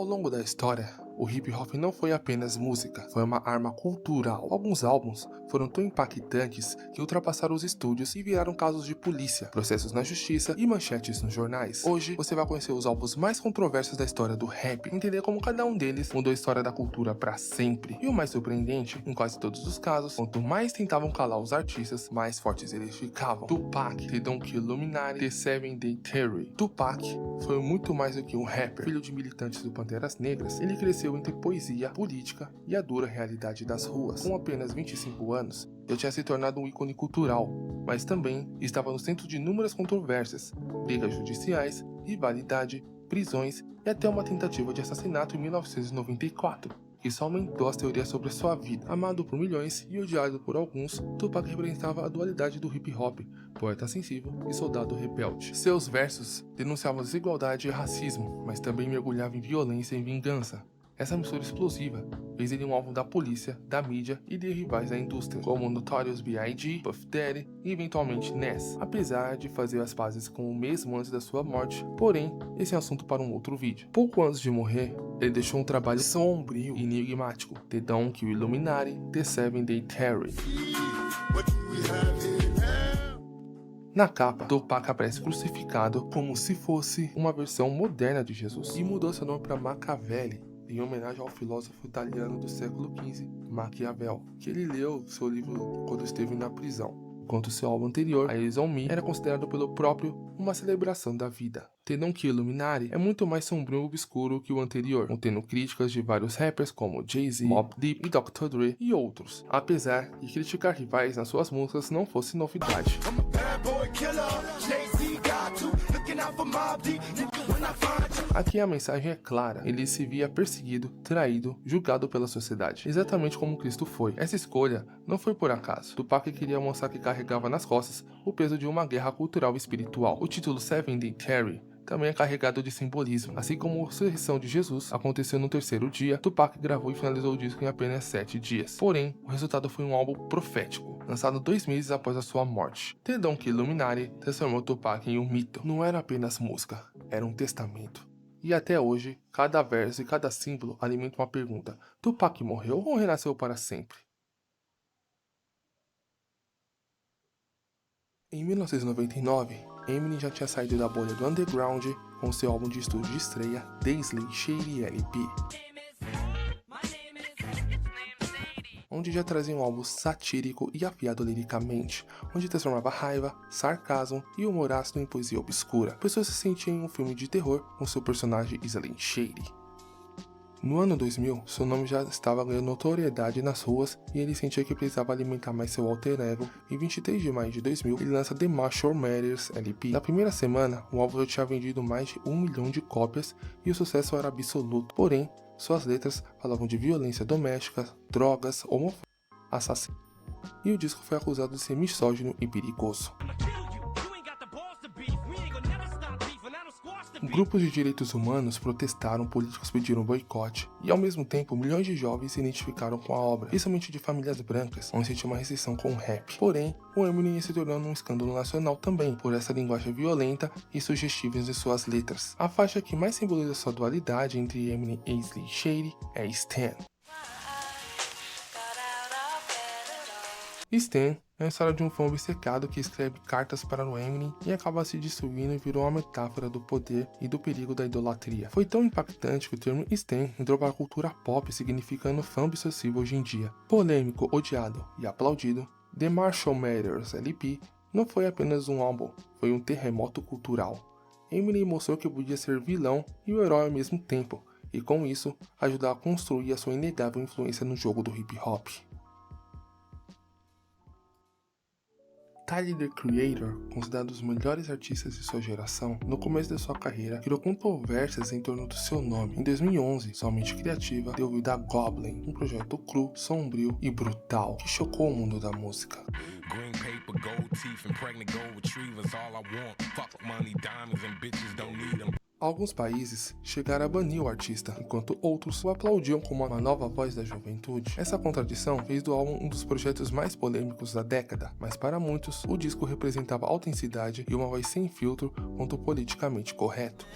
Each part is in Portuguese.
Ao longo da história, o hip hop não foi apenas música, foi uma arma cultural. Alguns álbuns foram tão impactantes que ultrapassaram os estúdios e viraram casos de polícia, processos na justiça e manchetes nos jornais. Hoje, você vai conhecer os álbuns mais controversos da história do rap, entender como cada um deles mudou a história da cultura pra sempre. E o mais surpreendente, em quase todos os casos, quanto mais tentavam calar os artistas, mais fortes eles ficavam. Tupac, The Don't Kill Illuminati, The 7 Day Theory. Tupac foi muito mais do que um rapper. Filho de militantes do Panteras Negras, ele cresceu entre poesia, política e a dura realidade das ruas. Com apenas 25 anos, ele tinha se tornado um ícone cultural, mas também estava no centro de inúmeras controvérsias, brigas judiciais, rivalidade, prisões e até uma tentativa de assassinato em 1994. Que só aumentou as teorias sobre sua vida. Amado por milhões e odiado por alguns, Tupac representava a dualidade do hip hop, poeta sensível e soldado rebelde. Seus versos denunciavam desigualdade e racismo, mas também mergulhavam em violência e vingança. Essa mistura explosiva fez ele um alvo da polícia, da mídia e de rivais da indústria, como Notorious B.I.G., Puff Daddy e eventualmente Nas, apesar de fazer as pazes com o mesmo antes da sua morte. Porém, esse é assunto para um outro vídeo. Pouco antes de morrer, ele deixou um trabalho sombrio e enigmático, The Don't Kill Illuminati, The 7 Day Theory. Na capa, Tupac aparece crucificado como se fosse uma versão moderna de Jesus e mudou seu nome para Machiavelli, em homenagem ao filósofo italiano do século XV, Maquiavel, que ele leu seu livro quando esteve na prisão, enquanto seu álbum anterior, A Eyes on Me, era considerado pelo próprio uma celebração da vida. The Don't Kill Illuminati é muito mais sombrio e obscuro que o anterior, contendo críticas de vários rappers como Jay-Z, Mobb Deep e Dr. Dre e outros, apesar de criticar rivais nas suas músicas não fosse novidade. Aqui a mensagem é clara, ele se via perseguido, traído, julgado pela sociedade, exatamente como Cristo foi. Essa escolha não foi por acaso. Tupac queria mostrar que carregava nas costas o peso de uma guerra cultural e espiritual. O título 7 Day Theory também é carregado de simbolismo. Assim como a ressurreição de Jesus aconteceu no terceiro dia, Tupac gravou e finalizou o disco em apenas 7 dias. Porém, o resultado foi um álbum profético, lançado 2 meses após a sua morte. The Don't Kill Illuminati transformou Tupac em um mito. Não era apenas música, era um testamento. E até hoje, cada verso e cada símbolo alimenta uma pergunta: Tupac morreu ou renasceu para sempre? Em 1999, Eminem já tinha saído da bolha do underground com seu álbum de estúdio de estreia, The Slim Shady LP, onde já trazia um álbum satírico e afiado liricamente, onde transformava raiva, sarcasmo e humor ácido em poesia obscura. Pessoas se sentiam em um filme de terror com seu personagem Slim Shady. No ano 2000, seu nome já estava ganhando notoriedade nas ruas e ele sentia que precisava alimentar mais seu alter ego. Em 23 de maio de 2000, ele lança The Marshall Mathers LP. Na primeira semana, o álbum já tinha vendido mais de 1 milhão de cópias e o sucesso era absoluto. Porém, suas letras falavam de violência doméstica, drogas, homofobia, assassinato, e o disco foi acusado de ser misógino e perigoso. Grupos de direitos humanos protestaram, políticos pediram boicote, e ao mesmo tempo milhões de jovens se identificaram com a obra, principalmente de famílias brancas, onde sentia uma restrição com o rap. Porém, o Eminem ia se tornando um escândalo nacional também, por essa linguagem violenta e sugestiva em suas letras. A faixa que mais simboliza sua dualidade entre Eminem e Slim Shady é Stan. Stan é a história de um fã obcecado que escreve cartas para o Eminem e acaba se destruindo e virou uma metáfora do poder e do perigo da idolatria. Foi tão impactante que o termo Stan entrou para a cultura pop, significando fã obsessivo hoje em dia. Polêmico, odiado e aplaudido, The Marshall Mathers LP não foi apenas um álbum, foi um terremoto cultural. Eminem mostrou que podia ser vilão e o herói ao mesmo tempo, e com isso, ajudar a construir a sua inegável influência no jogo do hip hop. Tyler, The Creator, considerado um dos melhores artistas de sua geração, no começo da sua carreira, criou controvérsias em torno do seu nome. Em 2011, sua mente criativa deu vida a Goblin, um projeto cru, sombrio e brutal, que chocou o mundo da música. Alguns países chegaram a banir o artista, enquanto outros o aplaudiam como uma nova voz da juventude. Essa contradição fez do álbum um dos projetos mais polêmicos da década, mas para muitos, o disco representava autenticidade e uma voz sem filtro quanto politicamente correto.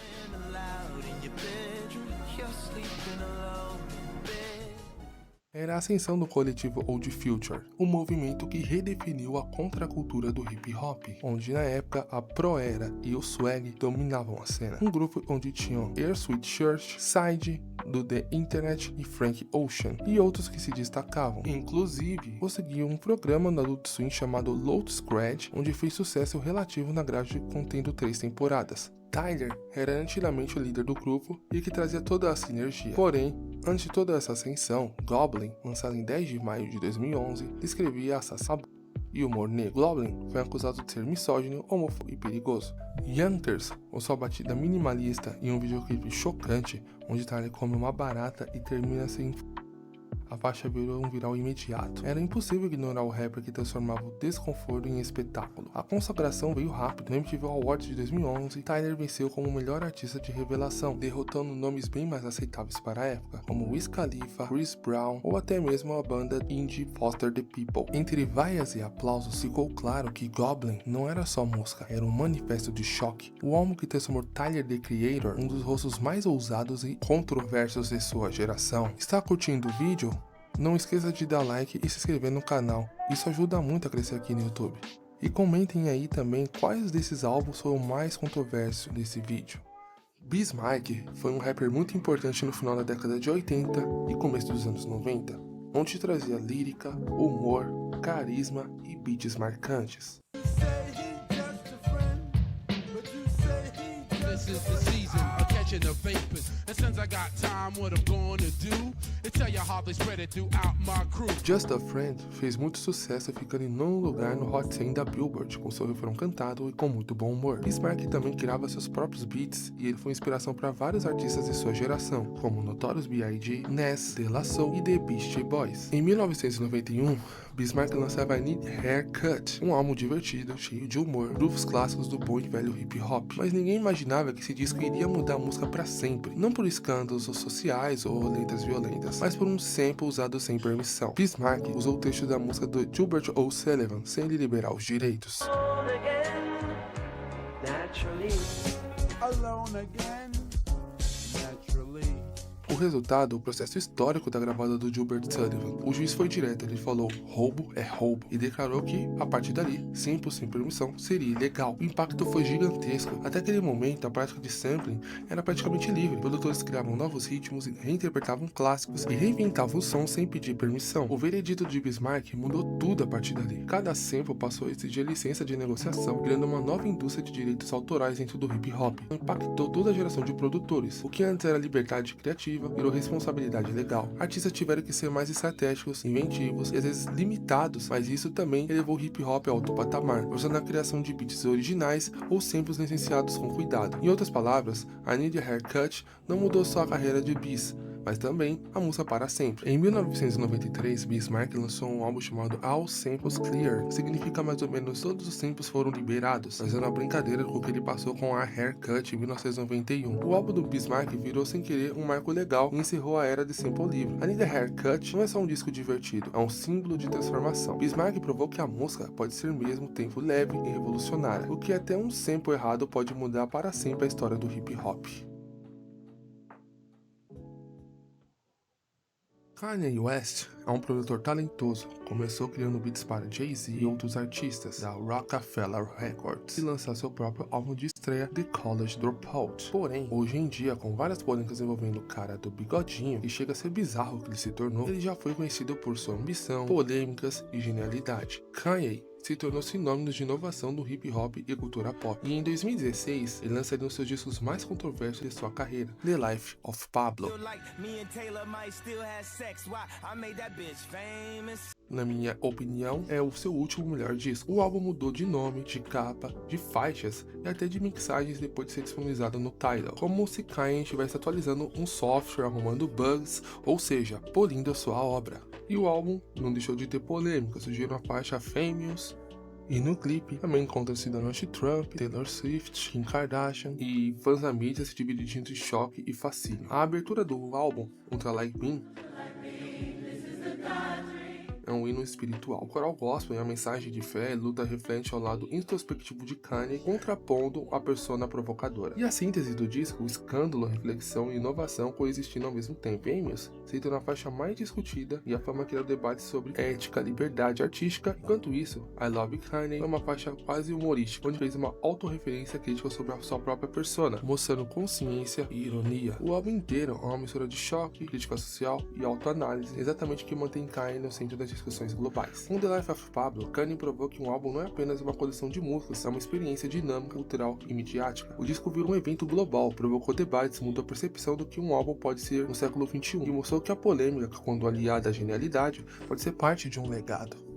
Era a ascensão do coletivo Old Future, um movimento que redefiniu a contracultura do hip hop, onde na época a Pro-Era e o Swag dominavam a cena. Um grupo onde tinham Earl Sweatshirt, Side, do The Internet e Frank Ocean, e outros que se destacavam. Inclusive, conseguiu um programa no Adult Swim chamado Load Scratch, onde fez sucesso relativo na grade contendo 3 temporadas. Tyler era nitidamente o líder do grupo e que trazia toda essa energia. Porém, antes de toda essa ascensão, Goblin, lançado em 10 de maio de 2011, descrevia assassinato e humor negro. Goblin foi acusado de ser misógino, homofóbico e perigoso. Youngsters, com sua batida minimalista e um videoclipe chocante, onde Tyler come uma barata e termina sem... A faixa virou um viral imediato. Era impossível ignorar o rapper que transformava o desconforto em espetáculo. A consagração veio rápido. No MTV Awards de 2011, Tyler venceu como o melhor artista de revelação, derrotando nomes bem mais aceitáveis para a época, como Wiz Khalifa, Chris Brown ou até mesmo a banda indie Foster the People. Entre vaias e aplausos, ficou claro que Goblin não era só música, era um manifesto de choque. O álbum que transformou Tyler, the Creator, um dos rostos mais ousados e controversos de sua geração. Está curtindo o vídeo? Não esqueça de dar like e se inscrever no canal, isso ajuda muito a crescer aqui no YouTube. E comentem aí também quais desses álbuns foi o mais controverso desse vídeo. Bismarck foi um rapper muito importante no final da década de 80 e começo dos anos 90, onde trazia lírica, humor, carisma e beats marcantes. This is the season of catching the vapors. And since I got time, what I'm gonna do is tell you how they spread it throughout my crew. Just a Friend fez muito sucesso, ficando em nono lugar no Hot 100 da Billboard, com seu refrão cantado e com muito bom humor. Bismarck também criava seus próprios beats e ele foi inspiração para vários artistas de sua geração, como Notorious B.I.G., Nas, De La Soul e The Beastie Boys. Em 1991, Bismarck lançava I Need Haircut, um álbum divertido, cheio de humor, grooves clássicos do bom e velho hip hop. Mas ninguém imaginava que esse disco iria mudar a música para sempre, não por escândalos sociais ou letras violentas, mas por um sample usado sem permissão. Bismarck usou o trecho da música do Gilbert O'Sullivan sem lhe liberar os direitos. O resultado, o processo histórico da gravada do Gilbert Sullivan. O juiz foi direto, ele falou, roubo é roubo, e declarou que, a partir dali, sample sem permissão seria ilegal. O impacto foi gigantesco. Até aquele momento, a prática de sampling era praticamente livre. Produtores criavam novos ritmos, reinterpretavam clássicos e reinventavam o som sem pedir permissão. O veredito de Bismarck mudou tudo a partir dali. Cada sample passou a exigir licença de negociação, criando uma nova indústria de direitos autorais dentro do hip hop. Impactou toda a geração de produtores. O que antes era liberdade criativa, virou responsabilidade legal. Artistas tiveram que ser mais estratégicos, inventivos e às vezes limitados, mas isso também elevou o hip hop a outro patamar, usando a criação de beats originais ou samples licenciados com cuidado. Em outras palavras, I Need a Haircut não mudou só a carreira de Bis, mas também a música para sempre. Em 1993, Bismarck lançou um álbum chamado All Samples Clear, que significa mais ou menos todos os samples foram liberados, fazendo uma brincadeira com o que ele passou com a Haircut em 1991. O álbum do Bismarck virou sem querer um marco legal e encerrou a era de sample livre. A Need a Haircut não é só um disco divertido, é um símbolo de transformação. Bismarck provou que a música pode ser mesmo tempo leve e revolucionária, o que até um sample errado pode mudar para sempre a história do hip hop. Kanye West é um produtor talentoso, começou criando beats para Jay-Z e outros artistas da Rockefeller Records e lançou seu próprio álbum de estreia, The College Dropout. Porém, hoje em dia, com várias polêmicas envolvendo o cara do bigodinho, e chega a ser bizarro o que ele se tornou, ele já foi conhecido por sua ambição, polêmicas e genialidade. Kanye se tornou sinônimo de inovação do hip hop e cultura pop. E em 2016, ele lançaria um dos seus discos mais controversos de sua carreira, The Life of Pablo. Na minha opinião, é o seu último melhor disco. O álbum mudou de nome, de capa, de faixas e até de mixagens depois de ser disponibilizado no Tidal, como se Kanye estivesse atualizando um software, arrumando bugs, ou seja, polindo a sua obra. E o álbum não deixou de ter polêmica, surgiram a faixa Famous, e no clipe também encontra-se Donald Trump, Taylor Swift, Kim Kardashian e fãs da mídia se dividindo entre choque e fascínio. A abertura do álbum, Ultra Like Me, é um hino espiritual. O coral gospel é a mensagem de fé e luta reflete ao lado introspectivo de Kanye, contrapondo a persona provocadora. E a síntese do disco, o escândalo, reflexão e inovação coexistindo ao mesmo tempo. Amos se tornou a faixa mais discutida e a fama criou debates sobre ética, liberdade artística. Enquanto isso, I Love Kanye é uma faixa quase humorística, onde fez uma autorreferência crítica sobre a sua própria persona, mostrando consciência e ironia. O álbum inteiro é uma mistura de choque, crítica social e autoanálise, exatamente o que mantém Kanye no centro das discussões globais. Com The Life of Pablo, Kanye provou que um álbum não é apenas uma coleção de músicas, é uma experiência dinâmica, cultural e midiática. O disco virou um evento global, provocou debates, mudou a percepção do que um álbum pode ser no século XXI e mostrou que a polêmica, quando aliada à genialidade, pode ser parte de um legado.